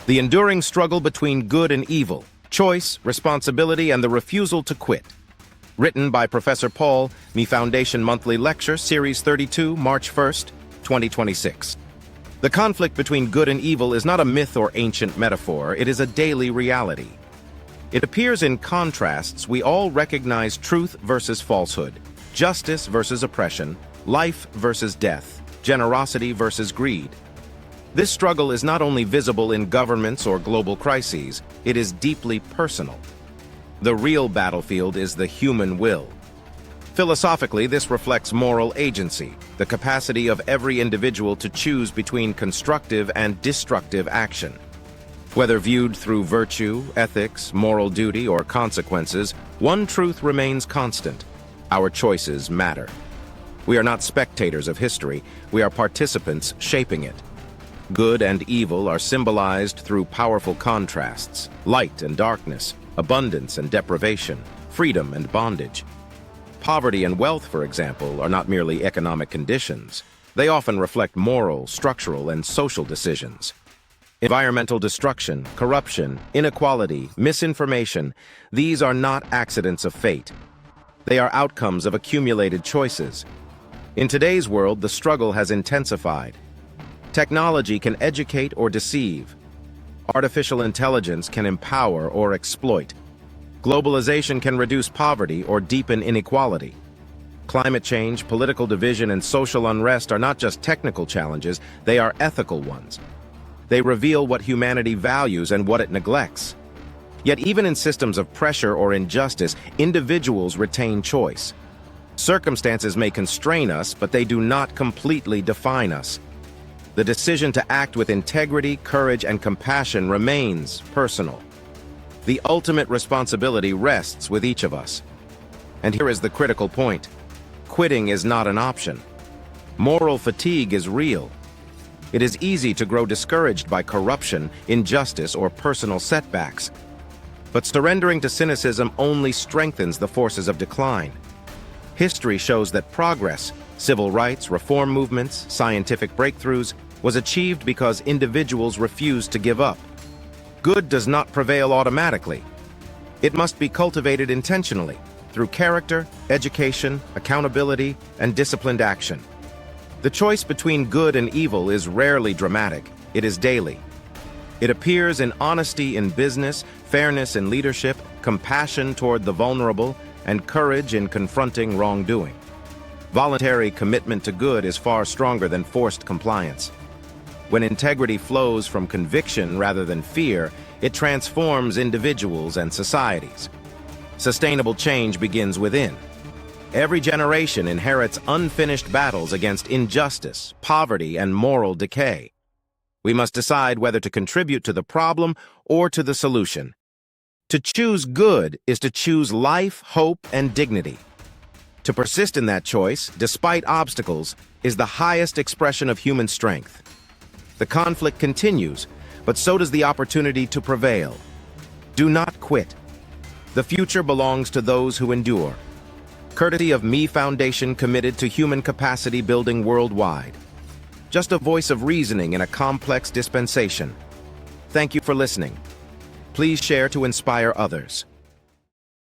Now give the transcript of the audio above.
The enduring struggle between good and evil, choice, responsibility, and the refusal to quit. Written by Professor Paul, Me Foundation Monthly Lecture, Series 32, March 1st, 2026. The conflict between good and evil is not a myth or ancient metaphor, it is a daily reality. It appears in contrasts. We all recognize truth versus falsehood, justice versus oppression, life versus death, generosity versus greed. This struggle is not only visible in governments or global crises, it is deeply personal. The real battlefield is the human will. Philosophically, this reflects moral agency, the capacity of every individual to choose between constructive and destructive action. Whether viewed through virtue, ethics, moral duty, or consequences, one truth remains constant: our choices matter. We are not spectators of history, we are participants shaping it. Good and evil are symbolized through powerful contrasts: light and darkness, abundance and deprivation, freedom and bondage. Poverty and wealth, for example, are not merely economic conditions. They often reflect moral, structural, and social decisions. Environmental destruction, corruption, inequality, misinformation, these are not accidents of fate. They are outcomes of accumulated choices. In today's world, the struggle has intensified. Technology can educate or deceive. Artificial intelligence can empower or exploit. Globalization can reduce poverty or deepen inequality. Climate change, political division, and social unrest are not just technical challenges, they are ethical ones. They reveal what humanity values and what it neglects. Yet even in systems of pressure or injustice, individuals retain choice. Circumstances may constrain us, but they do not completely define us. The decision to act with integrity, courage, and compassion remains personal. The ultimate responsibility rests with each of us. And here is the critical point: quitting is not an option. Moral fatigue is real. It is easy to grow discouraged by corruption, injustice, or personal setbacks. But surrendering to cynicism only strengthens the forces of decline. History shows that progress, civil rights, reform movements, scientific breakthroughs, was achieved because individuals refused to give up. Good does not prevail automatically. It must be cultivated intentionally, through character, education, accountability, and disciplined action. The choice between good and evil is rarely dramatic, it is daily. It appears in honesty in business, fairness in leadership, compassion toward the vulnerable, and courage in confronting wrongdoing. Voluntary commitment to good is far stronger than forced compliance. When integrity flows from conviction rather than fear, it transforms individuals and societies. Sustainable change begins within. Every generation inherits unfinished battles against injustice, poverty, and moral decay. We must decide whether to contribute to the problem or to the solution. To choose good is to choose life, hope, and dignity. To persist in that choice, despite obstacles, is the highest expression of human strength. The conflict continues, but so does the opportunity to prevail. Do not quit. The future belongs to those who endure. Courtesy of Me Foundation, committed to human capacity building worldwide. Just a voice of reasoning in a complex dispensation. Thank you for listening. Please share to inspire others.